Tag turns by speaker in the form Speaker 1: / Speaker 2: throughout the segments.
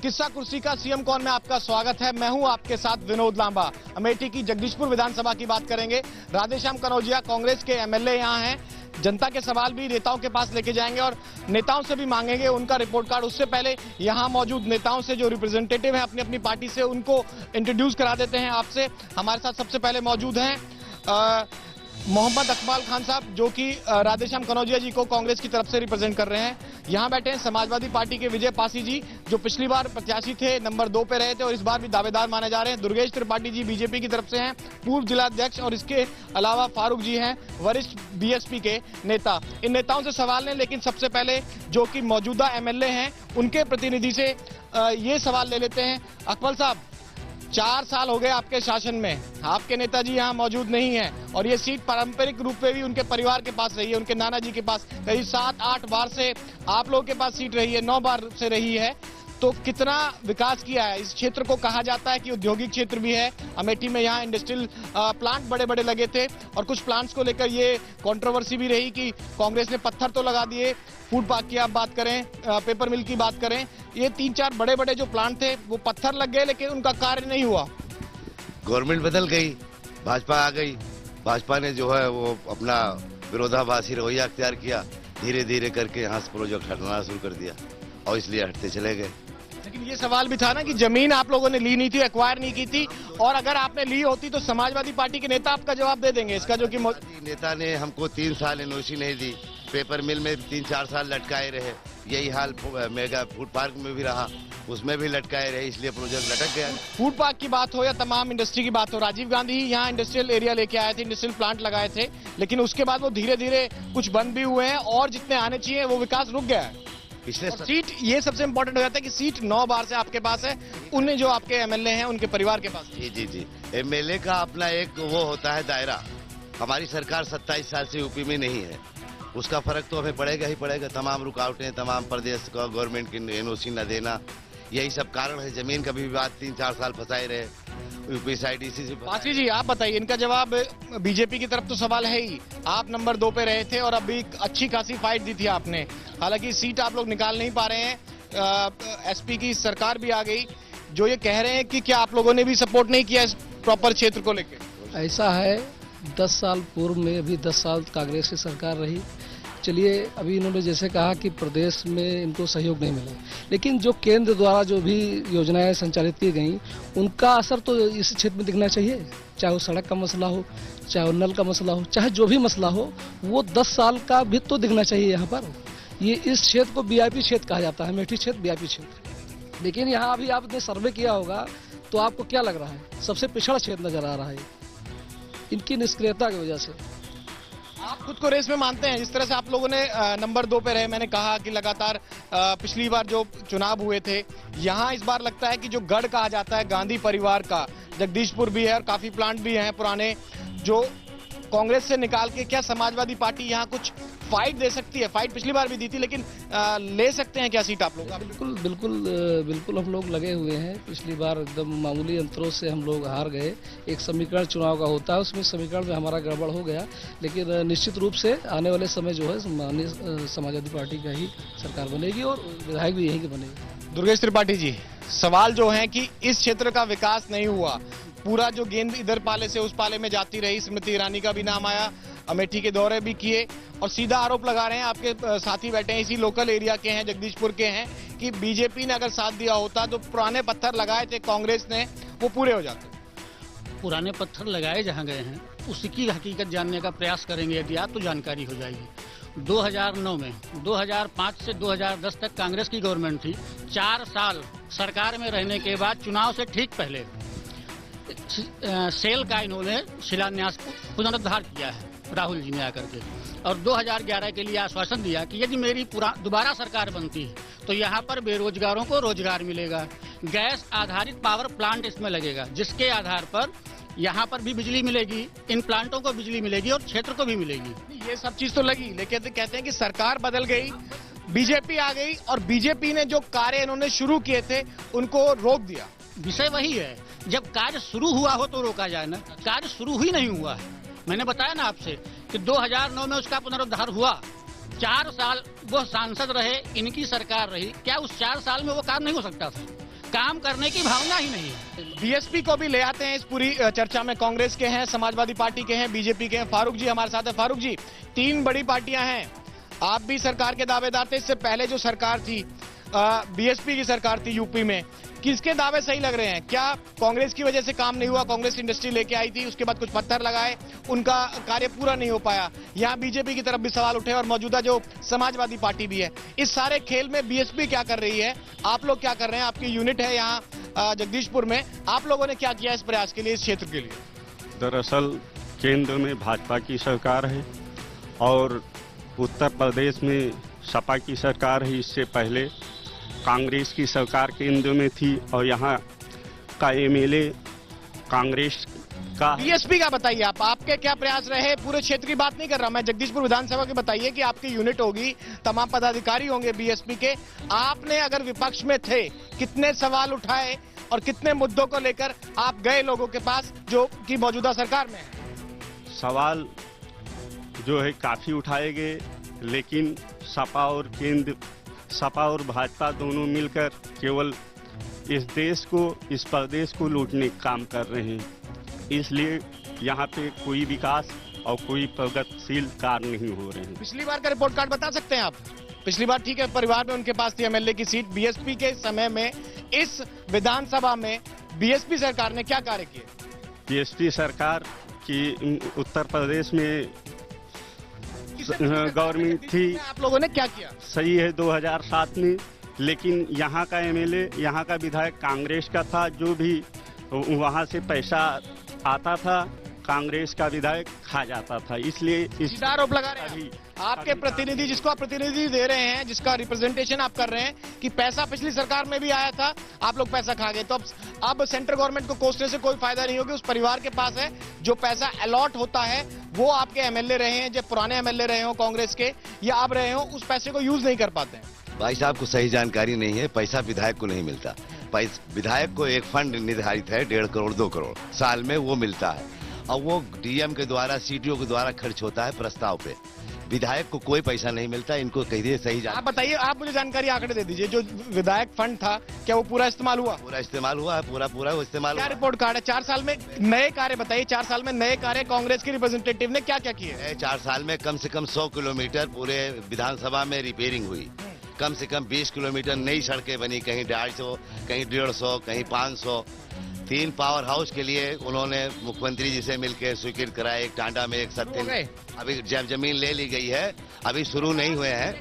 Speaker 1: किस्सा कुर्सी का सीएम कौन में आपका स्वागत है। मैं हूं आपके साथ विनोद लांबा। अमेठी की जगदीशपुर विधानसभा की बात करेंगे। राधेश्याम कनौजिया कांग्रेस के एमएलए यहां हैं। जनता के सवाल भी नेताओं के पास लेके जाएंगे और नेताओं से भी मांगेंगे उनका रिपोर्ट कार्ड। उससे पहले यहां मौजूद नेताओं से जो रिप्रेजेंटेटिव हैं अपनी अपनी पार्टी से, उनको इंट्रोड्यूस करा देते हैं आपसे। हमारे साथ सबसे पहले मौजूद हैं मोहम्मद इकबाल खान साहब, जो कि राधेश्याम कनौजिया जी को कांग्रेस की तरफ से रिप्रेजेंट कर रहे हैं। यहां बैठे हैं समाजवादी पार्टी के विजय पासी जी, जो पिछली बार प्रत्याशी थे, नंबर 2 पे रहे थे और इस बार भी दावेदार माने जा रहे हैं। दुर्गेश त्रिपाठी जी बीजेपी की तरफ से हैं, पूर्व जिलाध्यक्ष, और इसके अलावा फारूक जी हैं, वरिष्ठ बीएसपी के नेता। इन नेताओं से सवाल लें, लेकिन सबसे पहले जो कि मौजूदा एमएलए हैं उनके प्रतिनिधि से ये सवाल ले लेते हैं। इकबाल साहब, 4 साल हो गए आपके शासन में, आपके नेताजी यहाँ मौजूद नहीं हैं और ये सीट पारंपरिक रूप में भी उनके परिवार के पास रही है, उनके नाना जी के पास। करीब 7-8 बार से आप लोगों के पास सीट रही है, 9 बार से रही है। तो कितना विकास किया है इस क्षेत्र को? कहा जाता है कि औद्योगिक क्षेत्र भी है। अमेठी में यहाँ इंडस्ट्रियल प्लांट बड़े बड़े लगे थे और कुछ प्लांट्स को लेकर ये कंट्रोवर्सी भी रही कि कांग्रेस ने पत्थर तो लगा दिए। फूड पार्क की आप बात करें, पेपर मिल की बात करें, ये 3-4 बड़े बड़े जो प्लांट थे वो पत्थर लग गए, लेकिन उनका कार्य नहीं हुआ।
Speaker 2: गवर्नमेंट बदल गई, भाजपा आ गई, भाजपा ने जो है वो अपना विरोधाभासी रवैया अख्तियार किया, धीरे धीरे करके यहाँ से प्रोजेक्ट हटना शुरू कर दिया और इसलिए हटते चले गए।
Speaker 1: लेकिन ये सवाल भी था ना कि जमीन आप लोगों ने ली नहीं थी, एक्वायर नहीं की थी, और अगर आपने ली होती तो समाजवादी पार्टी के नेता आपका जवाब दे देंगे इसका, जो कि
Speaker 2: नेता ने हमको 3 साल एनओसी नहीं दी, पेपर मिल में 3-4 साल लटकाए रहे। यही हाल मेगा फूड पार्क में भी रहा, उसमें भी लटकाए रहे, इसलिए प्रोजेक्ट लटक गया।
Speaker 1: फूड पार्क की बात हो या तमाम इंडस्ट्री की बात हो, राजीव गांधी ही यहाँ इंडस्ट्रियल एरिया लेके आए थे, इंडस्ट्रियल प्लांट लगाए थे, लेकिन उसके बाद वो धीरे धीरे कुछ बंद भी हुए हैं और जितने आने चाहिए वो विकास रुक गया है।
Speaker 2: पिछले
Speaker 1: सीट, ये सबसे इंपॉर्टेंट हो जाता है कि सीट 9 बार से आपके पास है, उन्हें जो आपके एमएलए हैं उनके परिवार के पास।
Speaker 2: जी, एमएलए का अपना एक वो होता है दायरा। हमारी सरकार 27 साल से यूपी में नहीं है, उसका फर्क तो हमें पड़ेगा ही पड़ेगा। तमाम रुकावटें, तमाम प्रदेश का गवर्नमेंट की एनओसी न देना, यही सब कारण है। जमीन का भी विवाद 3-4 साल फंसाए रहे यूपी साइड, इसी से।
Speaker 1: पासी जी, आप बताइए, इनका जवाब बीजेपी की तरफ तो सवाल है ही। आप नंबर 2 पे रहे थे और अभी अच्छी खासी फाइट दी थी आपने, हालांकि सीट आप लोग निकाल नहीं पा रहे हैं। एसपी की सरकार भी आ गई, जो ये कह रहे हैं कि क्या आप लोगों ने भी सपोर्ट नहीं किया इस प्रॉपर क्षेत्र को लेकर?
Speaker 3: ऐसा है, 10 साल पूर्व में अभी 10 साल कांग्रेस की सरकार रही। चलिए, अभी इन्होंने जैसे कहा कि प्रदेश में इनको सहयोग नहीं मिला, लेकिन जो केंद्र द्वारा जो भी योजनाएं संचालित की गई, उनका असर तो इस क्षेत्र में दिखना चाहिए। चाहे वो सड़क का मसला हो, चाहे वो नल का मसला हो, चाहे जो भी मसला हो, वो 10 साल का भी तो दिखना चाहिए यहाँ पर। ये इस क्षेत्र को वीआईपी क्षेत्र कहा जाता है, अमेठी क्षेत्र वीआईपी क्षेत्र। लेकिन यहाँ अभी आपने सर्वे किया होगा तो आपको क्या लग रहा है? सबसे पिछड़ा क्षेत्र नजर आ रहा है इनकी निष्क्रियता की वजह से।
Speaker 1: आप खुद को रेस में मानते हैं? जिस तरह से आप लोगों ने नंबर 2 पे रहे, मैंने कहा कि लगातार पिछली बार जो चुनाव हुए थे, यहाँ इस बार लगता है कि जो गढ़ कहा जाता है गांधी परिवार का, जगदीशपुर भी है और काफी प्लांट भी हैं पुराने, जो कांग्रेस से निकाल के क्या समाजवादी पार्टी यहाँ कुछ फाइट दे सकती है? फाइट पिछली बार भी दी थी, लेकिन ले सकते हैं क्या सीट आप लोग?
Speaker 3: बिल्कुल बिल्कुल बिल्कुल, हम लोग लगे हुए हैं। पिछली बार एकदम मामूली अंतरों से हम लोग हार गए। एक समीकरण चुनाव का होता है, उसमें समीकरण में हमारा गड़बड़ हो गया, लेकिन निश्चित रूप से आने वाले समय जो है समाजवादी पार्टी का ही सरकार बनेगी और विधायक भी यहीं के बनेगी।
Speaker 1: दुर्गेश त्रिपाठी जी, सवाल जो है कि इस क्षेत्र का विकास नहीं हुआ, पूरा जो गेंद इधर पाले से उस पाले में जाती रही। स्मृति ईरानी का भी नाम आया, अमेठी के दौरे भी किए और सीधा आरोप लगा रहे हैं, आपके साथी बैठे हैं, इसी लोकल एरिया के हैं, जगदीशपुर के हैं, कि बीजेपी ने अगर साथ दिया होता तो पुराने पत्थर लगाए थे कांग्रेस ने, वो पूरे हो जाते।
Speaker 4: पुराने पत्थर लगाए जहां गए हैं उसकी हकीकत जानने का प्रयास करेंगे यदि आप, तो जानकारी हो जाएगी। 2009 में 2005 से 2010 तक कांग्रेस की गवर्नमेंट थी। 4 साल सरकार में रहने के बाद चुनाव से ठीक पहले सेल का इन्होंने शिलान्यास पुनरुद्धार किया है राहुल जी ने आकर के, और 2011 के लिए आश्वासन दिया कि यदि मेरी दोबारा सरकार बनती है तो यहाँ पर बेरोजगारों को रोजगार मिलेगा। गैस आधारित पावर प्लांट इसमें लगेगा, जिसके आधार पर यहाँ पर भी बिजली मिलेगी, इन प्लांटों को बिजली मिलेगी और क्षेत्र को भी मिलेगी।
Speaker 1: ये सब चीज तो लगी, लेकिन कहते हैं कि सरकार बदल गई, बीजेपी आ गई और बीजेपी ने जो कार्य इन्होंने शुरू किए थे उनको रोक दिया।
Speaker 4: विषय वही है, जब कार्य शुरू हुआ हो तो रोका जाए ना। कार्य शुरू ही नहीं हुआ है। मैंने बताया ना आपसे कि 2009 में उसका पुनरुद्धार हुआ। 4 साल वो सांसद रहे, इनकी सरकार रही, क्या उस 4 साल में वो काम नहीं हो सकता था? काम करने की भावना ही नहीं है।
Speaker 1: बीएसपी को भी ले आते हैं इस पूरी चर्चा में। कांग्रेस के हैं, समाजवादी पार्टी के हैं, बीजेपी के हैं। फारूक जी हमारे साथ है। फारूक जी, 3 बड़ी पार्टियां हैं, आप भी सरकार के दावेदार थे। इससे पहले जो सरकार थी बीएसपी की सरकार थी यूपी में, किसके दावे सही लग रहे हैं? क्या कांग्रेस की वजह से काम नहीं हुआ? कांग्रेस इंडस्ट्री लेके आई थी, उसके बाद कुछ पत्थर लगाए, उनका कार्य पूरा नहीं हो पाया। यहाँ बीजेपी की तरफ भी सवाल उठे और मौजूदा जो समाजवादी पार्टी भी है। इस सारे खेल में बीएसपी क्या कर रही है, आप लोग क्या कर रहे हैं? आपकी यूनिट है यहाँ जगदीशपुर में, आप लोगों ने क्या किया इस प्रयास के लिए, इस क्षेत्र के लिए?
Speaker 5: दरअसल केंद्र में भाजपा की सरकार है और उत्तर प्रदेश में सपा की सरकार है। इससे पहले कांग्रेस की सरकार केंद्र में थी और यहाँ का एमएलए कांग्रेस का।
Speaker 1: बीएसपी का बताइए आप, आपके क्या प्रयास रहे? पूरे क्षेत्र की बात नहीं कर रहा मैं, जगदीशपुर विधानसभा की बताइए कि आपकी यूनिट होगी, तमाम पदाधिकारी होंगे बीएसपी के। आपने अगर विपक्ष में थे, कितने सवाल उठाए और कितने मुद्दों को लेकर आप गए लोगों के पास जो कि मौजूदा सरकार में है?
Speaker 5: सवाल जो है काफी उठाए गए, लेकिन सपा और भाजपा दोनों मिलकर केवल इस देश को, इस प्रदेश को लूटने का काम कर रहे हैं। इसलिए यहाँ पे कोई विकास और कोई प्रगतिशील कार्य नहीं हो रहे हैं।
Speaker 1: पिछली बार का रिपोर्ट कार्ड बता सकते हैं आप? पिछली बार ठीक है, परिवार में उनके पास थी एमएलए की सीट। बीएसपी के समय में इस विधानसभा में बीएसपी सरकार ने क्या कार्य किए?
Speaker 5: बीएसपी सरकार की उत्तर प्रदेश में गवर्नमेंट थी,
Speaker 1: आप लोगों ने क्या किया?
Speaker 5: सही है 2007 में, लेकिन यहाँ का एमएलए, यहाँ का विधायक कांग्रेस का था। जो भी वहाँ से पैसा आता था कांग्रेस का विधायक खा जाता था। इसलिए
Speaker 1: सीधा आरोप लगा रहे हैं आपके प्रतिनिधि, जिसको आप प्रतिनिधि दे रहे हैं, जिसका रिप्रेजेंटेशन आप कर रहे हैं कि पैसा पिछली सरकार में भी आया था, आप लोग पैसा खा गए। तो अब सेंट्रल गवर्नमेंट को कोसने से कोई फायदा नहीं होगा। उस परिवार के पास है जो पैसा अलॉट होता है, वो आपके एमएलए रहे हैं, जब पुराने एमएलए रहे हो कांग्रेस के या अब रहे हो, उस पैसे को यूज नहीं कर पाते हैं।
Speaker 2: भाई साहब को सही जानकारी नहीं है, पैसा विधायक को नहीं मिलता। विधायक को एक फंड निर्धारित है 1.5 करोड़ 2 करोड़ साल में, वो मिलता है और वो डीएम के द्वारा, सीटीओ के द्वारा खर्च होता है प्रस्ताव पे। विधायक को कोई पैसा नहीं मिलता। इनको कहिए सही
Speaker 1: आप बताइए, आप मुझे जानकारी आंकड़े दे दीजिए, जो विधायक फंड था क्या वो पूरा इस्तेमाल हुआ?
Speaker 2: पूरा इस्तेमाल हुआ है, पूरा वो इस्तेमाल।
Speaker 1: क्या रिपोर्ट कार्ड है? 4 साल में नए कार्य बताइए, 4 साल में नए कार्य कांग्रेस के रिप्रेजेंटेटिव ने क्या क्या किए?
Speaker 2: 4 साल में कम से कम 100 किलोमीटर पूरे विधानसभा में रिपेयरिंग हुई। कम से कम 20 किलोमीटर नई सड़कें बनी, कहीं 250, कहीं 150, कहीं 500। 3 पावर हाउस के लिए उन्होंने मुख्यमंत्री जी से मिलकर स्वीकृत कराया, एक टांडा में, एक सत्य में। अभी जमीन ले ली गई है, अभी शुरू नहीं हुए हैं।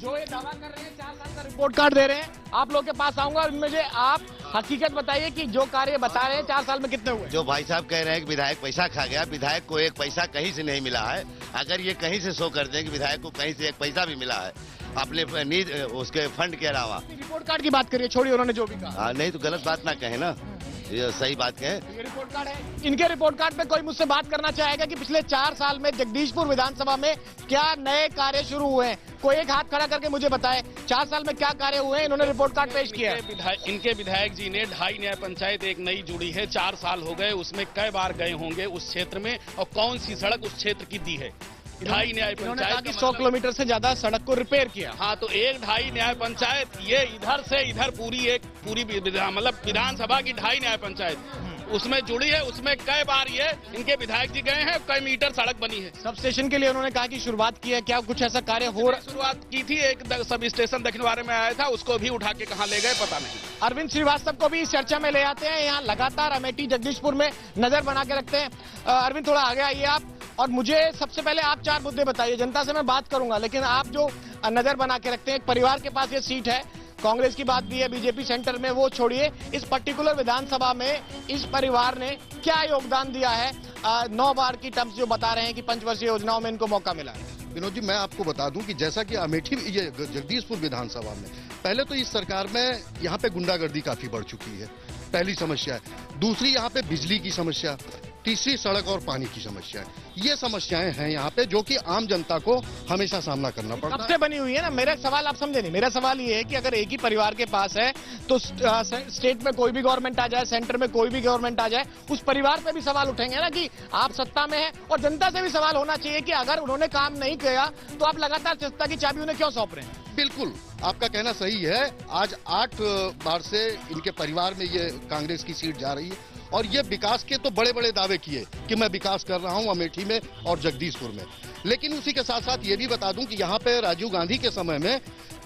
Speaker 1: जो ये दावा कर रहे हैं 4 साल का रिपोर्ट कार्ड दे रहे हैं, आप लोग के पास आऊंगा और मुझे आप हकीकत बताइए कि जो कार्य बता रहे हैं 4 साल में कितने हुए?
Speaker 2: जो भाई साहब कह रहे हैं कि विधायक पैसा खा गया, विधायक को एक पैसा कहीं से नहीं मिला है। अगर ये कहीं से शो कर दें कि विधायक को कहीं से एक पैसा भी मिला है अपने उसके फंड के अलावा।
Speaker 1: रिपोर्ट कार्ड की बात करिए, छोड़िए उन्होंने जो भी कहा।
Speaker 2: नहीं तो गलत बात ना कहे ना, ये सही बात कहें।
Speaker 1: ये रिपोर्ट कार्ड है, इनके रिपोर्ट कार्ड पे कोई मुझसे बात करना चाहेगा कि पिछले 4 साल में जगदीशपुर विधानसभा में क्या नए कार्य शुरू हुए हैं? कोई एक हाथ खड़ा करके मुझे बताए 4 साल में क्या कार्य हुए हैं। इन्होंने रिपोर्ट कार्ड पेश किया है।
Speaker 6: इनके विधायक जी ने 2.5 न्याय पंचायत एक नई जुड़ी है, 4 साल हो गए, उसमें कई बार गए होंगे उस क्षेत्र में, और कौन सी सड़क उस क्षेत्र की दी है? 2.5 न्याय पंचायत
Speaker 1: 100 किलोमीटर से ज्यादा सड़क को रिपेयर किया।
Speaker 6: हाँ, तो 1-2.5 न्याय पंचायत, ये इधर से इधर पूरी मतलब विधानसभा की 2.5 न्याय पंचायत उसमें जुड़ी है। उसमें कई बार ये इनके विधायक जी गए हैं, कई मीटर सड़क बनी है।
Speaker 1: सब स्टेशन के लिए उन्होंने कहा कि शुरुआत की है, क्या कुछ ऐसा कार्य हो रहा?
Speaker 6: शुरुआत की थी, एक सब स्टेशन दक्षिणवारे में आया था, उसको भी उठा के कहाँ ले गए पता नहीं।
Speaker 1: अरविंद श्रीवास्तव को भी इस चर्चा में ले आते हैं। यहाँ लगातार अमेठी जगदीशपुर में नजर बना के रखते हैं। अरविंद थोड़ा आगे आइए आप, और मुझे सबसे पहले आप 4 मुद्दे बताइए। जनता से मैं बात करूंगा, लेकिन आप जो नजर बना के रखते हैं, एक परिवार के पास ये सीट है, कांग्रेस की बात भी है, बीजेपी सेंटर में, वो छोड़िए, इस पर्टिकुलर विधानसभा में इस परिवार ने क्या योगदान दिया है? 9 बार की टर्म्स जो बता रहे हैं कि पंचवर्षीय योजनाओं में इनको मौका मिला है।
Speaker 7: विनोद जी, मैं आपको बता दूं कि जैसा कि अमेठी ये जगदीशपुर विधानसभा में पहले तो इस सरकार में यहाँ पे गुंडागर्दी काफी बढ़ चुकी है, पहली समस्या है। दूसरी यहाँ पे बिजली की समस्या, तीसरी सड़क और पानी की समस्या है। ये समस्याएं हैं यहाँ पे जो कि आम जनता को हमेशा सामना करना पड़ता
Speaker 1: कब
Speaker 7: है।
Speaker 1: से बनी हुई है ना। मेरा सवाल आप समझे नहीं। मेरा सवाल ये है कि अगर एक ही परिवार के पास है तो स्टेट में कोई भी गवर्नमेंट आ जाए, सेंटर में कोई भी गवर्नमेंट आ जाए, उस परिवार पे भी सवाल उठेंगे ना कि आप सत्ता में है। और जनता से भी सवाल होना चाहिए कि अगर उन्होंने काम नहीं किया तो आप लगातार सत्ता की चाबी उन्हें क्यों सौंप रहे हैं।
Speaker 7: बिल्कुल, आपका कहना सही है। आज 8 बार से इनके परिवार में ये कांग्रेस की सीट जा रही है और ये विकास के तो बड़े बड़े दावे किए कि मैं विकास कर रहा हूं अमेठी में और जगदीशपुर में। लेकिन उसी के साथ साथ ये भी बता दूं कि यहाँ पे राजीव गांधी के समय में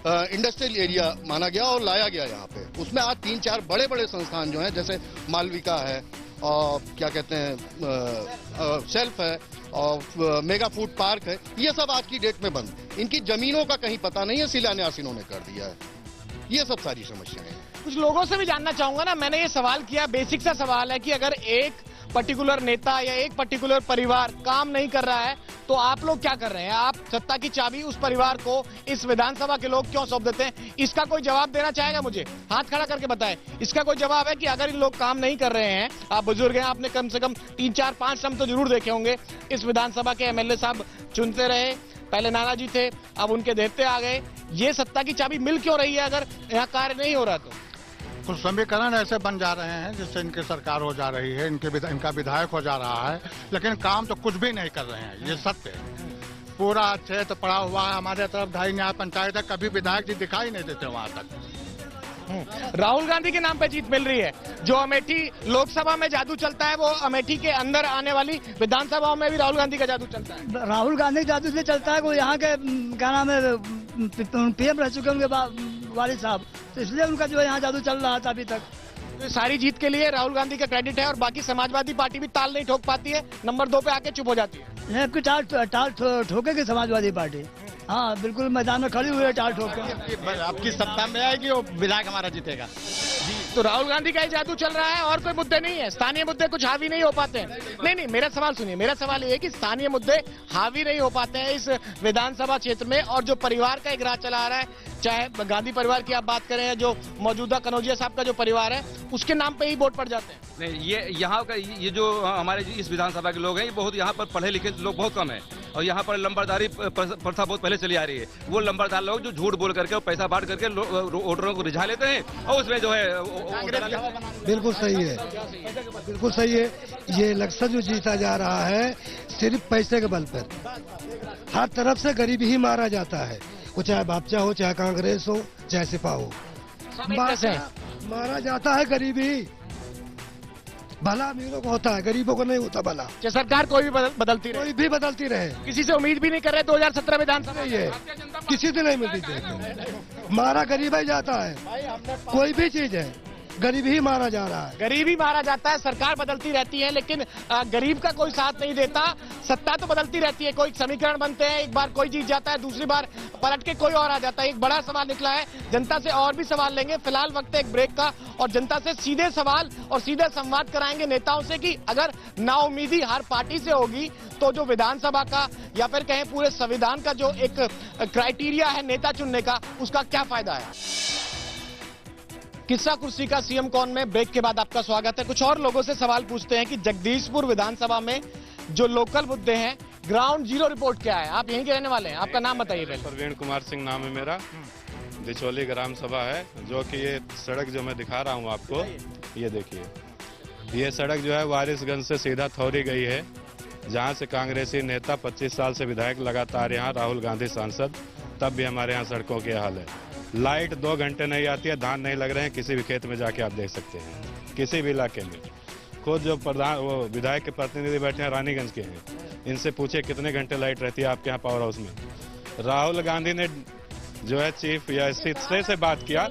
Speaker 7: इंडस्ट्रियल एरिया माना गया और लाया गया यहाँ पे। उसमें आज 3-4 बड़े बड़े संस्थान जो हैं, जैसे मालविका है और क्या कहते हैं सेल्फ है और मेगा फूड पार्क है, ये सब आज की डेट में बंद। इनकी जमीनों का कहीं पता नहीं है, शिलान्यास इन्होंने कर दिया है। ये सब सारी समस्याएं हैं।
Speaker 1: कुछ लोगों से भी जानना चाहूंगा ना। मैंने ये सवाल किया, बेसिक सा सवाल है कि अगर एक पर्टिकुलर नेता या एक पर्टिकुलर परिवार काम नहीं कर रहा है तो आप लोग क्या कर रहे हैं। आप सत्ता की चाबी उस परिवार को, इस विधानसभा के लोग क्यों सौंप देते हैं। इसका कोई जवाब देना चाहेगा मुझे? हाथ खड़ा करके बताएं। इसका कोई जवाब है कि अगर इन लोग काम नहीं कर रहे हैं, आप बुजुर्ग हैं, आपने कम से कम 3-4-5 टर्म तो जरूर देखे होंगे। इस विधानसभा के एमएलए साहब चुनते रहे, पहले नाना जी थे, अब उनके देवते आ गए। ये सत्ता की चाबी मिल क्यों रही है अगर यहाँ कार्य नहीं हो रहा तो?
Speaker 8: कुछ समीकरण ऐसे बन जा रहे हैं जिससे इनकी सरकार हो जा रही है, इनका विधायक हो जा रहा है, लेकिन काम तो कुछ भी नहीं कर रहे हैं। ये सत्य है। पूरा क्षेत्र पड़ा हुआ है। हमारे तरफ 2.5 न्याय पंचायत है, कभी विधायक जी दिखाई नहीं देते वहाँ तक।
Speaker 1: राहुल गांधी के नाम पे जीत मिल रही है। जो अमेठी लोकसभा में जादू चलता है वो अमेठी के अंदर आने वाली विधानसभा में भी राहुल गांधी का जादू चलता है।
Speaker 9: राहुल गांधी का जादू से चलता है। वो यहाँ के क्या नाम है, पीएम रह चुके उनके वालिद साहब, तो इसलिए उनका जो है यहाँ जादू चल रहा था अभी तक।
Speaker 1: तो सारी जीत के लिए राहुल गांधी का क्रेडिट है और बाकी समाजवादी पार्टी भी ताल नहीं ठोक पाती है, नंबर 2 पे आके चुप हो जाती है।
Speaker 9: टाल ठोकेगी समाजवादी पार्टी। हाँ बिल्कुल, मैदान में खड़ी हुई है टाल ठोक के।
Speaker 4: आपकी सत्ता में आएगी वो विधायक हमारा जीतेगा।
Speaker 1: तो राहुल गांधी का ही जादू चल रहा है और कोई मुद्दे नहीं है। स्थानीय मुद्दे कुछ हावी नहीं हो पाते हैं। नहीं, मेरा सवाल सुनिए। मेरा सवाल ये है कि स्थानीय मुद्दे हावी नहीं हो पाते हैं इस विधानसभा क्षेत्र में। और जो परिवार का एक राज चला आ रहा है, चाहे गांधी परिवार की आप बात करें या जो मौजूदा कनौजिया साहब का जो परिवार है, उसके नाम पे ही वोट पड़ जाते हैं।
Speaker 10: नहीं, ये यहाँ का ये जो हमारे इस विधानसभा के लोग हैं, ये बहुत यहाँ पर पढ़े लिखे लोग बहुत कम है और यहाँ पर लंबरदारी प्रथा बहुत पहले चली आ रही है। वो लंबरदार लोग जो झूठ बोल करके और पैसा बांट करके वोटरों को रिझा लेते हैं और उसमें जो है
Speaker 11: बिल्कुल सही है, बिल्कुल सही है। ये इलेक्शन जो जीता जा रहा है सिर्फ पैसे के बल पर, हर तरफ से गरीब ही मारा जाता है। वो चाहे भाजपा हो, चाहे कांग्रेस हो, चाहे सिपा हो, मारा जाता है गरीबी। भला अमीरों को होता है, गरीबों को नहीं होता भला।
Speaker 1: सरकार कोई भी बदलती रहे,
Speaker 11: कोई भी बदलती रहे,
Speaker 1: किसी से उम्मीद भी नहीं कर रहे। 2017 विधानसभा
Speaker 11: ये किसी से नहीं मिलती थी। मारा गरीब ही जाता है, कोई भी चीज है, गरीब ही मारा जा रहा है।
Speaker 1: गरीब ही मारा जाता है। सरकार बदलती रहती है लेकिन गरीब का कोई साथ नहीं देता। सत्ता तो बदलती रहती है, कोई समीकरण बनते हैं, एक बार कोई जीत जाता है, दूसरी बार पलट के कोई और आ जाता है। एक बड़ा सवाल निकला है, जनता से और भी सवाल लेंगे। फिलहाल वक्त है एक ब्रेक का और जनता से सीधे सवाल और सीधे संवाद कराएंगे नेताओं से कि अगर नाउमीदी हर पार्टी से होगी तो जो विधानसभा का या फिर कहें पूरे संविधान का जो एक क्राइटेरिया है नेता चुनने का, उसका क्या फायदा है। किस्सा कुर्सी का सीएम कौन में ब्रेक के बाद आपका स्वागत है। कुछ और लोगों से सवाल पूछते हैं कि जगदीशपुर विधानसभा में जो लोकल मुद्दे हैं, ग्राउंड जीरो रिपोर्ट क्या है। आप यहीं के रहने वाले हैं, आपका नाम बताइए पहले।
Speaker 12: प्रवीण कुमार सिंह नाम है मेरा, दिचौली ग्राम सभा है। जो कि ये सड़क जो मैं दिखा रहा हूँ आपको, ये देखिए, ये सड़क जो है वारिसगंज से सीधा थौरी गई है, जहाँ से कांग्रेसी नेता 25 साल से विधायक लगातार यहाँ, राहुल गांधी सांसद, तब भी हमारे यहाँ सड़कों के हाल है। लाइट 2 घंटे नहीं आती है, धान नहीं लग रहे हैं। किसी भी खेत में जाके आप देख सकते हैं, किसी भी इलाके में। खुद जो प्रधान वो विधायक के प्रतिनिधि बैठे हैं रानीगंज के हैं, इनसे पूछे कितने घंटे लाइट रहती है आपके यहाँ पावर हाउस में। राहुल गांधी ने जो है चीफ या से बात किया,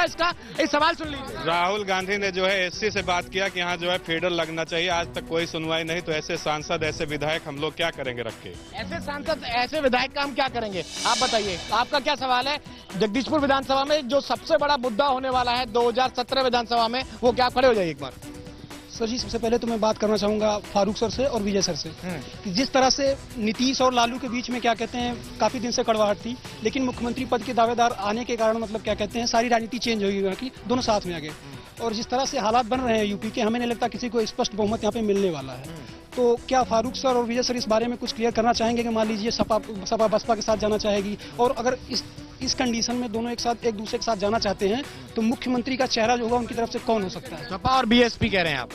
Speaker 1: इसका एक सवाल सुन लीजिए।
Speaker 12: राहुल गांधी ने जो है एससी से बात किया कि यहाँ जो है फीडर लगना चाहिए। आज तक कोई सुनवाई नहीं। तो ऐसे सांसद, ऐसे विधायक हम लोग क्या करेंगे रख के?
Speaker 1: ऐसे सांसद, ऐसे विधायक का हम क्या करेंगे, आप बताइए। आपका क्या सवाल है? जगदीशपुर विधानसभा में जो सबसे बड़ा मुद्दा होने वाला है 2017 विधानसभा में, वो क्या? खड़े हो जाइए एक बार।
Speaker 3: सर जी, सबसे पहले तो मैं बात करना चाहूंगा फारूक सर से और विजय सर से कि जिस तरह से नीतीश और लालू के बीच में क्या कहते हैं काफी दिन से कड़वाहट थी, लेकिन मुख्यमंत्री पद के दावेदार आने के कारण मतलब क्या कहते हैं सारी राजनीति चेंज हो गई, कि दोनों साथ में आ गए।
Speaker 13: और जिस तरह से हालात बन रहे हैं यूपी के, हमें नहीं लगता किसी को स्पष्ट बहुमत यहाँ पे मिलने वाला है। तो क्या फारूक सर और विजय सर इस बारे में कुछ क्लियर करना चाहेंगे कि मान लीजिए सपा बसपा के साथ जाना चाहेगी, और अगर इस कंडीशन में दोनों एक दूसरे के साथ जाना चाहते हैं तो मुख्यमंत्री का चेहरा जो होगा उनकी तरफ से कौन हो सकता है?
Speaker 1: सपा और बीएसपी कह रहे हैं आप?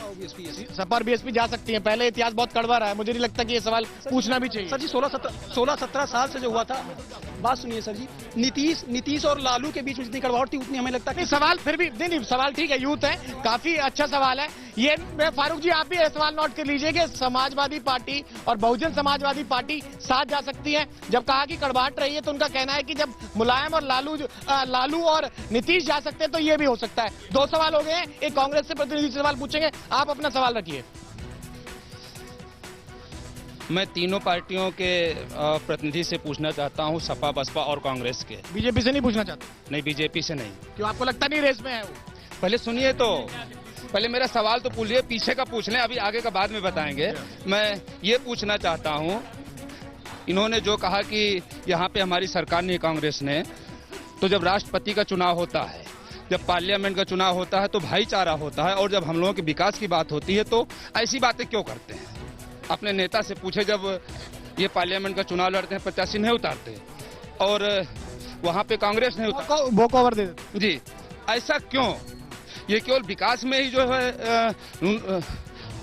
Speaker 1: सपा और बीएसपी जा सकती हैं। पहले इतिहास बहुत कड़वा रहा है, मुझे नहीं लगता कि ये सवाल पूछना भी चाहिए।
Speaker 13: सर जी 16-17 साल से जो हुआ था, बात सुनिए सर जी, नीतीश और लालू के बीच में जितनी कड़वाहट थी उतनी हमें लगता है।
Speaker 1: सवाल फिर भी नहीं, सवाल ठीक है, यूथ है, काफी अच्छा सवाल है ये। फारूक जी आप भी सवाल नोट कर लीजिए कि समाजवादी पार्टी और बहुजन समाजवादी पार्टी साथ जा सकती है। जब कहा कि कड़वाहट रही है तो उनका कहना है कि जब मुलायम और लालू और नीतीश जा सकते हैं तो ये भी हो सकता है। दो सवाल हो गए हैं, एक कांग्रेस से प्रतिनिधि सवाल पूछेंगे, आप अपना सवाल रखिए।
Speaker 14: मैं तीनों पार्टियों के प्रतिनिधि से पूछना चाहता हूं, सपा बसपा और कांग्रेस के।
Speaker 1: बीजेपी से नहीं पूछना चाहते?
Speaker 14: नहीं, बीजेपी से नहीं।
Speaker 1: क्यों, आपको लगता नहीं रेस में है वो?
Speaker 14: पहले सुनिए तो, पहले मेरा सवाल तो पूछिए, पीछे का पूछ लें, अभी आगे का बाद में बताएंगे। मैं ये पूछना चाहता हूं, इन्होंने जो कहा कि यहाँ पे हमारी सरकार नहीं, कांग्रेस ने, तो जब राष्ट्रपति का चुनाव होता है, जब पार्लियामेंट का चुनाव होता है तो भाईचारा होता है, और जब हम लोगों के विकास की बात होती है तो ऐसी बातें क्यों करते हैं? अपने नेता से पूछे, जब ये पार्लियामेंट का चुनाव लड़ते हैं प्रत्याशी नहीं उतारते, और वहाँ पे कांग्रेस नहीं उतारती,
Speaker 1: वो कवर दे देते
Speaker 14: जी। ऐसा क्यों? ये केवल विकास में ही जो है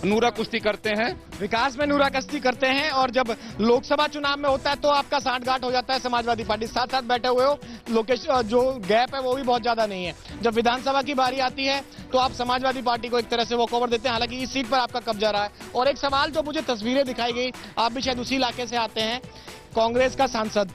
Speaker 14: नूरा कुश्ती करते हैं,
Speaker 1: विकास में नूरा कुश्ती करते हैं, और जब लोकसभा चुनाव में होता है तो आपका सांठगांठ हो जाता है समाजवादी पार्टी, साथ साथ बैठे हुए हो। लोकेश जो गैप है वो भी बहुत ज्यादा नहीं है। जब विधानसभा की बारी आती है तो आप समाजवादी पार्टी को एक तरह से वो कवर देते हैं, हालांकि इस सीट पर आपका कब्जा रहा है। और एक सवाल जो मुझे तस्वीरें दिखाई गई, आप भी शायद उसी इलाके से आते हैं, कांग्रेस का सांसद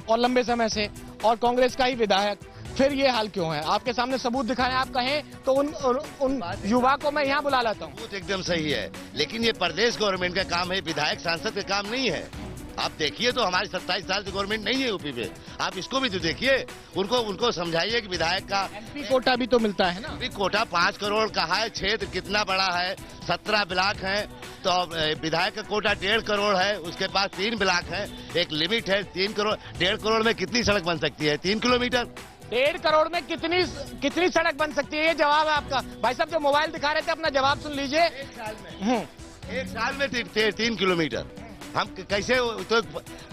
Speaker 1: और लंबे समय से, और कांग्रेस का ही विधायक, फिर ये हाल क्यों है? आपके सामने सबूत दिखाएं, आप कहें तो उन युवा को मैं यहाँ बुला लाता हूँ।
Speaker 2: सबूत एकदम सही है, लेकिन ये प्रदेश गवर्नमेंट का काम है, विधायक सांसद का काम नहीं है। आप देखिए तो हमारी 27 साल से गवर्नमेंट नहीं है यूपी में, आप इसको भी तो देखिए, उनको समझाइए कि विधायक का
Speaker 1: एमपी कोटा भी तो मिलता है ना।
Speaker 2: एमपी कोटा 5 करोड़ का है, क्षेत्र कितना बड़ा है, 17 ब्लॉक है, तो विधायक का कोटा 1.5 करोड़ है, उसके पास 3 ब्लॉक है, एक लिमिट है 3 करोड़। 1.5 करोड़ में कितनी सड़क बन सकती है? 3 किलोमीटर।
Speaker 1: 1.5 करोड़ में कितनी सड़क बन सकती है? ये जवाब है आपका। भाई साहब जो मोबाइल दिखा रहे थे अपना जवाब सुन लीजिए।
Speaker 2: एक साल में 3 किलोमीटर हम कैसे? तो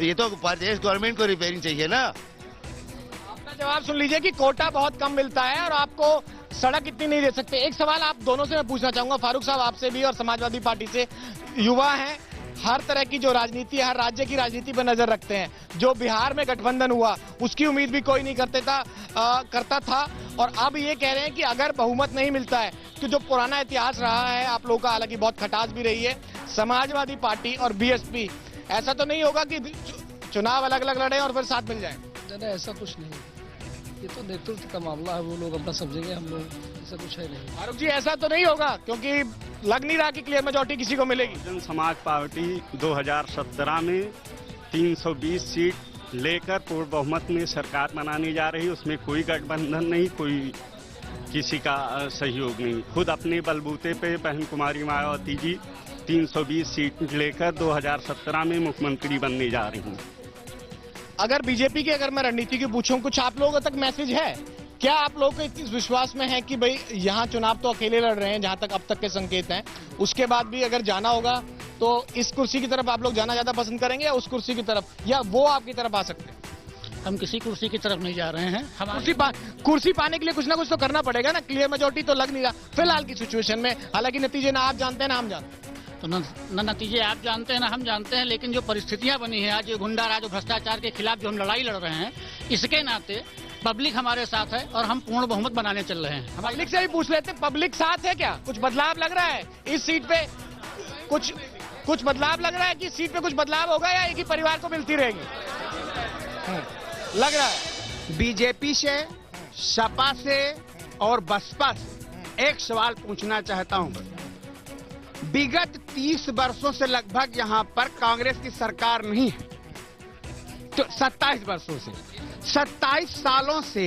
Speaker 2: ये तो प्रदेश गवर्नमेंट को रिपेयरिंग चाहिए ना।
Speaker 1: अपना जवाब सुन लीजिए कि कोटा बहुत कम मिलता है और आपको सड़क इतनी नहीं दे सकते। एक सवाल आप दोनों से मैं पूछना चाहूंगा, फारूक साहब आपसे भी और समाजवादी पार्टी से। युवा हैं, हर तरह की जो राजनीति है, हर राज्य की राजनीति पर नजर रखते हैं। जो बिहार में गठबंधन हुआ उसकी उम्मीद भी कोई नहीं करता था, और अब ये कह रहे हैं कि अगर बहुमत नहीं मिलता है तो जो पुराना इतिहास रहा है आप लोगों का, हालांकि बहुत खटास भी रही है, समाजवादी पार्टी और बीएसपी, ऐसा तो नहीं होगा कि चुनाव अलग अलग लड़े और फिर साथ मिल जाए?
Speaker 3: नहीं, ऐसा कुछ नहीं, ये तो नेतृत्व का मामला है, वो लोग अपना समझेंगे, हम लोग ऐसा कुछ है नहीं।
Speaker 1: फारूक जी ऐसा तो नहीं होगा, क्योंकि लग नहीं रहा कि क्लियर मेजॉरिटी किसी को मिलेगी।
Speaker 5: बहुजन समाज पार्टी 2017 में 320 सीट लेकर पूर्ण बहुमत में सरकार बनाने जा रही है। उसमें कोई गठबंधन नहीं, कोई किसी का सहयोग नहीं। खुद अपने बलबूते पे बहन कुमारी मायावती जी 320 सीट लेकर 2017 में मुख्यमंत्री बनने जा रही हैं।
Speaker 1: अगर बीजेपी की मैं रणनीति की पूछूं, कुछ आप लोगों तक मैसेज है क्या? आप लोगों को इस विश्वास में है कि भाई यहाँ चुनाव तो अकेले लड़ रहे हैं, जहां तक अब तक के संकेत हैं, उसके बाद भी अगर जाना होगा तो इस कुर्सी की तरफ आप लोग जाना ज्यादा पसंद करेंगे या उस कुर्सी की तरफ, या वो आपकी तरफ आ सकते हैं?
Speaker 4: हम किसी कुर्सी की तरफ नहीं जा रहे हैं।
Speaker 1: कुर्सी पाने के लिए कुछ ना कुछ तो करना पड़ेगा ना। क्लियर मेजॉरिटी तो लग नहीं रहा फिलहाल की सिचुएशन में, हालांकि नतीजे ना आप जानते हैं ना हम जानते हैं।
Speaker 4: तो न नतीजे आप जानते हैं ना हम जानते हैं, लेकिन जो परिस्थितियां बनी है आज, ये गुंडा राज और भ्रष्टाचार के खिलाफ जो हम लड़ाई लड़ रहे हैं, इसके नाते पब्लिक हमारे साथ है और हम पूर्ण बहुमत बनाने चल रहे हैं।
Speaker 1: पब्लिक से भी पूछ लेते, पब्लिक साथ है क्या? कुछ बदलाव लग रहा है इस सीट पे? कुछ बदलाव लग रहा है कि सीट पे कुछ बदलाव होगा या एक ही परिवार को मिलती रहेगी? लग रहा है
Speaker 15: बीजेपी से, सपा से और बसपा से एक सवाल पूछना चाहता हूं। विगत 30 वर्षों से लगभग यहां पर कांग्रेस की सरकार नहीं है, तो 27 वर्षों से, 27 सालों से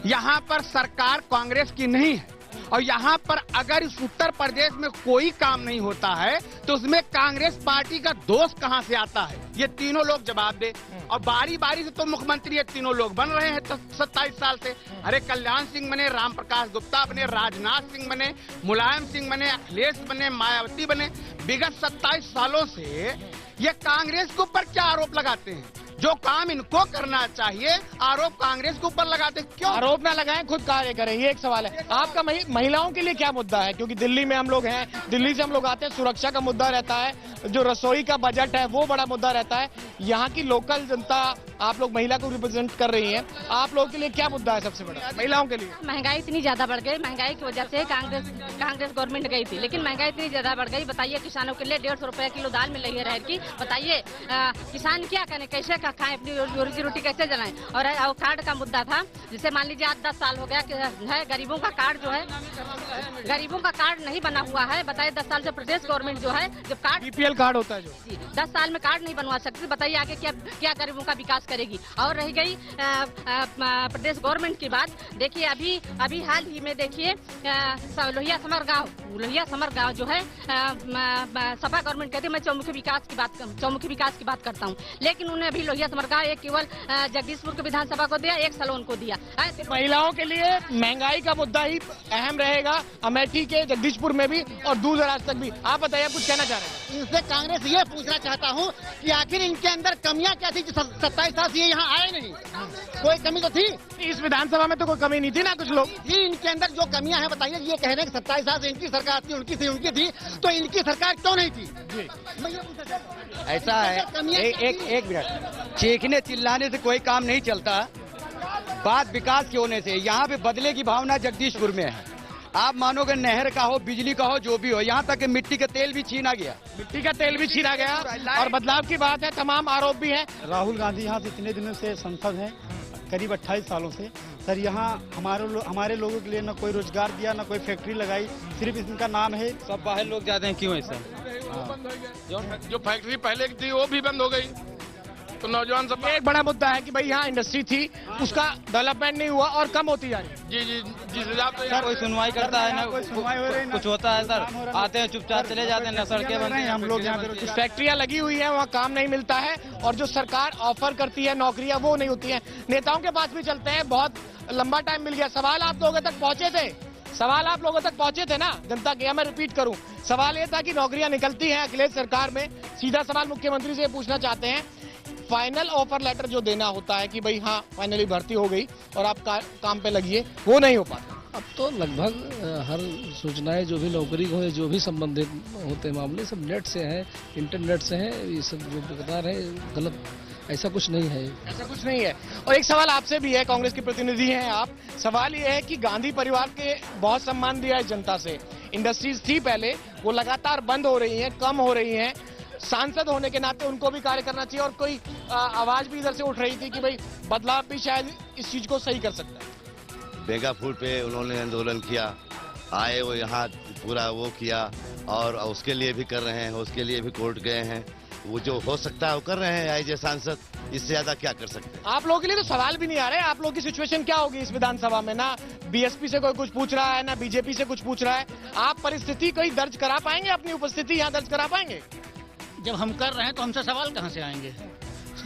Speaker 15: यहां पर सरकार कांग्रेस की नहीं है। और यहाँ पर अगर इस उत्तर प्रदेश में कोई काम नहीं होता है तो उसमें कांग्रेस पार्टी का दोष कहाँ से आता है, ये तीनों लोग जवाब दे। और बारी बारी से तो मुख्यमंत्री ये तीनों लोग बन रहे हैं 27 साल से। अरे कल्याण सिंह बने, राम प्रकाश गुप्ता बने, राजनाथ सिंह बने, मुलायम सिंह बने, अखिलेश बने, मायावती बने। विगत 27 सालों से ये कांग्रेस के ऊपर क्या आरोप लगाते हैं? जो काम इनको करना चाहिए आरोप कांग्रेस के ऊपर लगाते क्यों?
Speaker 1: आरोप ना लगाएं, खुद कार्य करें, ये एक सवाल है। आपका महिलाओं के लिए क्या मुद्दा है? क्योंकि दिल्ली में हम लोग हैं, दिल्ली से हम लोग आते हैं, सुरक्षा का मुद्दा रहता है, जो रसोई का बजट है वो बड़ा मुद्दा रहता है। यहाँ की लोकल जनता, आप लोग महिला को रिप्रेजेंट कर रही हैं, आप लोगों के लिए क्या मुद्दा है सबसे बड़ा महिलाओं के लिए?
Speaker 16: महंगाई इतनी ज्यादा बढ़ गई, महंगाई की वजह से कांग्रेस गवर्नमेंट गई थी, लेकिन महंगाई इतनी ज्यादा बढ़ गई। बताइए किसानों के लिए 150 रुपए किलो दाल मिल रही है अरहर की। बताइए किसान क्या करें, कैसे खाएं, अपनी रोजी रोटी कैसे जलाएं? और कार्ड का मुद्दा था, जिसे मान लीजिए आज 10 साल हो गया है, गरीबों का कार्ड जो है, गरीबों का कार्ड नहीं बना हुआ है। बताइए 10 साल से प्रदेश गवर्नमेंट जो है, जब कार्ड
Speaker 1: बीपीएल कार्ड होता है जो
Speaker 16: 10 साल में कार्ड नहीं बनवा सकती, बताइए आगे क्या गरीबों का विकास करेगी? और रही गई प्रदेश गवर्नमेंट की बात, देखिए अभी हाल ही में देखिए लोहिया समर गांव जो है, सपा गवर्नमेंट कहती है मैं चौमुखी विकास की बात करता हूँ, लेकिन उन्हें अभी लोहिया समर गांव एक केवल जगदीशपुर के विधानसभा को दिया, एक सलोन को दिया।
Speaker 1: महिलाओं के लिए महंगाई का मुद्दा ही अहम रहेगा, अमेठी के जगदीशपुर में भी और दूर दराज तक भी। आप बताइए, कुछ कहना चाह रहे हैं?
Speaker 17: इनसे कांग्रेस ये पूछना चाहता हूँ कि आखिर इनके अंदर कमियां क्या थी जो 27 साल से यहाँ आए नहीं? कोई कमी तो थी
Speaker 1: इस विधानसभा में, तो कोई कमी नहीं थी ना? कुछ लोग
Speaker 17: थी इनके अंदर जो कमियां हैं, बताइए। ये कह रहे हैं कि 27 साल से इनकी सरकार थी, उनकी थी, तो इनकी सरकार क्यों नहीं थी?
Speaker 18: ऐसा है, एक मिनट, चीखने चिल्लाने से कोई काम नहीं चलता, बात विकास के होने से। यहाँ पे बदले की भावना जगदीशपुर में है। आप मानोगे नहर का हो, बिजली का हो, जो भी हो, यहाँ तक कि मिट्टी का तेल भी छीना गया,
Speaker 1: मिट्टी का तेल भी छीना गया और बदलाव की बात है, तमाम आरोप भी हैं।
Speaker 19: राहुल गांधी यहाँ से इतने दिनों से सांसद हैं, करीब 28 सालों से। सर यहाँ हमारे लोगों के लिए न कोई रोजगार दिया, न कोई फैक्ट्री लगाई, सिर्फ इनका नाम है।
Speaker 10: सब बाहर लोग जाते हैं, क्यों ऐसा?
Speaker 6: जो फैक्ट्री पहले की थी वो भी बंद हो गई, तो नौजवान सब
Speaker 1: एक बड़ा मुद्दा है कि भाई यहाँ इंडस्ट्री थी, उसका डेवलपमेंट नहीं हुआ और कम होती जा रही है।
Speaker 6: जी जिस हिसाब से
Speaker 10: कोई सुनवाई करता है ना, कुछ होता है सर, आते हैं चुपचाप चले जाते हैं, न सड़कें बन रही हैं।
Speaker 19: हम लोग यहाँ पे
Speaker 1: फैक्ट्रियाँ लगी हुई है, वहाँ काम नहीं मिलता है, और जो सरकार ऑफर करती है नौकरियाँ वो नहीं होती है। नेताओं के पास भी चलते हैं, बहुत लंबा टाइम मिल गया। सवाल आप लोगों तक पहुंचे थे ना जनता के? मैं रिपीट करूं, सवाल ये था कि नौकरियां निकलती हैं अखिलेश सरकार में। सीधा सवाल मुख्यमंत्री से पूछना चाहते हैं, फाइनल ऑफर लेटर जो देना होता है कि भाई हाँ फाइनली भर्ती हो गई और आप काम पे लगिए, वो नहीं हो पाता।
Speaker 3: अब तो लगभग हर सूचनाएं जो भी नौकरी को है, जो भी संबंधित होते हैं मामले, सब नेट से हैं, इंटरनेट से हैं। ये सब जो बता रहे हैं गलत, ऐसा कुछ नहीं है।
Speaker 1: ऐसा कुछ नहीं है। और एक सवाल आपसे भी है, कांग्रेस के प्रतिनिधि हैं आप। सवाल ये है कि गांधी परिवार के बहुत सम्मान दिया है जनता से। इंडस्ट्रीज थी पहले, वो लगातार बंद हो रही हैं, कम हो रही हैं। सांसद होने के नाते उनको भी कार्य करना चाहिए, और कोई आवाज भी इधर से उठ रही थी कि भाई बदलाव भी शायद इस चीज को सही कर सकता है।
Speaker 2: मेगा फूड पे उन्होंने आंदोलन किया, आए वो यहाँ पूरा वो किया, और उसके लिए भी कर रहे हैं, उसके लिए भी कोर्ट गए हैं। वो जो हो सकता है वो कर रहे हैं एज ए सांसद, इससे ज्यादा क्या कर सकते हैं?
Speaker 1: आप लोगों के लिए तो सवाल भी नहीं आ रहे। आप लोगों की सिचुएशन क्या होगी इस विधानसभा में? ना बीएसपी से कोई कुछ पूछ रहा है, ना बीजेपी से कुछ पूछ रहा है। आप परिस्थिति कोई दर्ज करा पाएंगे, अपनी उपस्थिति यहाँ दर्ज करा पाएंगे?
Speaker 4: जब हम कर रहे हैं तो हमसे सवाल कहाँ से आएंगे?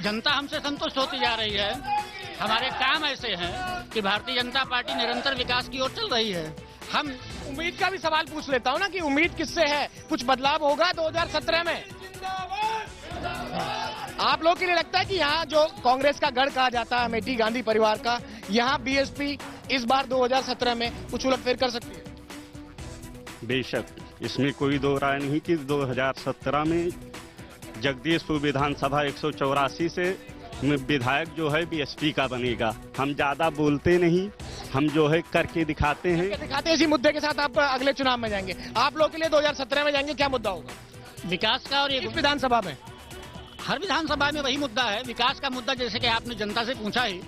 Speaker 4: जनता हमसे संतुष्ट होती जा रही है। हमारे काम ऐसे हैं कि भारतीय जनता पार्टी निरंतर विकास की ओर चल रही है।
Speaker 1: हम उम्मीद का भी सवाल पूछ लेता हूँ ना कि उम्मीद किससे है? कुछ बदलाव होगा 2017 में? आप लोगों के लिए लगता है कि यहाँ जो कांग्रेस का गढ़ कहा जाता है अमेठी गांधी परिवार का, यहाँ बीएसपी इस बार 2017 में कुछ उलटफेर कर सकती है?
Speaker 5: बेशक, इसमें कोई दो राय नहीं कि 2017 में जगदीशपुर विधानसभा 184 से विधायक जो है बीएसपी का बनेगा। हम ज्यादा बोलते नहीं, हम जो है करके दिखाते हैं।
Speaker 1: इसी मुद्दे के साथ आप अगले चुनाव में जाएंगे। आप लोग के लिए 2017 में जाएंगे, क्या मुद्दा होगा
Speaker 4: विकास का? और ये
Speaker 1: विधानसभा में,
Speaker 4: हर विधानसभा में वही मुद्दा है, विकास का मुद्दा। जैसे कि आपने जनता से पूछा ही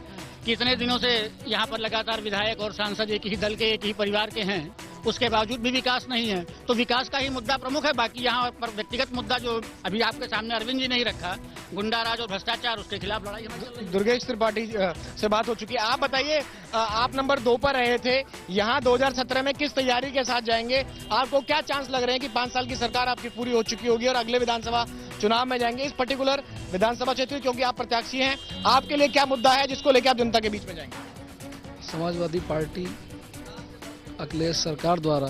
Speaker 4: कि इतने दिनों से यहाँ पर लगातार विधायक और सांसद एक ही दल के, एक ही परिवार के हैं, उसके बावजूद भी विकास नहीं है। तो विकास का ही मुद्दा प्रमुख है, बाकी यहाँ पर व्यक्तिगत मुद्दा जो अभी आपके सामने अरविंद जी नहीं रखा, गुंडाराज और भ्रष्टाचार, उसके खिलाफ लड़ाई हमें।
Speaker 1: दुर्गेश त्रिपाठी से बात हो चुकी है। आप बताइए, आप नंबर 2 पर रहे थे, यहाँ 2017 में किस तैयारी के साथ जाएंगे? आपको क्या चांस लग रहे हैं कि 5 साल की सरकार आपकी पूरी हो चुकी होगी और अगले विधानसभा चुनाव में जाएंगे इस पर्टिकुलर विधानसभा क्षेत्र में, क्योंकि आप प्रत्याशी हैं? आपके लिए क्या मुद्दा है जिसको लेकर आप जनता के बीच में जाएंगे?
Speaker 3: समाजवादी पार्टी अखिलेश सरकार द्वारा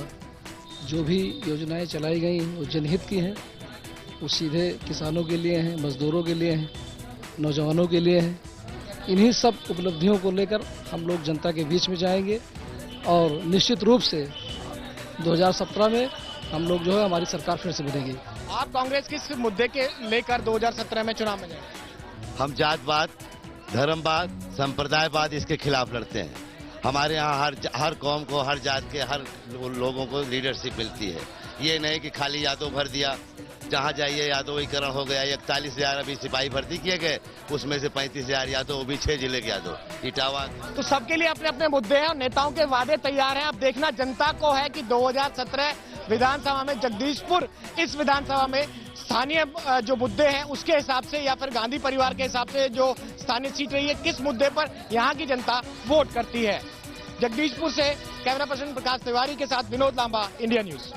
Speaker 3: जो भी योजनाएं चलाई गई हैं वो जनहित की हैं, वो सीधे किसानों के लिए हैं, मजदूरों के लिए हैं, नौजवानों के लिए हैं। इन्हीं सब उपलब्धियों को लेकर हम लोग जनता के बीच में जाएंगे और निश्चित रूप से 2017 में हम लोग जो है हमारी सरकार फिर से बनेगी।
Speaker 1: आप कांग्रेस किस मुद्दे के लेकर 2017 में चुनाव में जाएंगे?
Speaker 2: हम जातवाद, धर्मवाद, संप्रदायवाद इसके खिलाफ लड़ते हैं। हमारे यहाँ हर कौम को, हर जात के हर लोगों को लीडरशिप मिलती है। ये नहीं कि खाली यादव भर दिया, जहाँ जाइए यादवीकरण हो गया। 41,000 अभी सिपाही भर्ती किए गए, उसमें से 35,000 यादव, वो भी 6 जिले के यादव। इटावा
Speaker 1: तो सबके लिए अपने अपने मुद्दे हैं, नेताओं के वादे तैयार हैं। अब देखना जनता को है कि 2017 विधानसभा में जगदीशपुर, इस विधानसभा में स्थानीय जो मुद्दे हैं उसके हिसाब से या फिर गांधी परिवार के हिसाब से जो स्थानीय सीट रही है, किस मुद्दे पर यहाँ की जनता वोट करती है। जगदीशपुर से कैमरा पर्सन प्रकाश तिवारी के साथ विनोद लांबा, इंडिया न्यूज।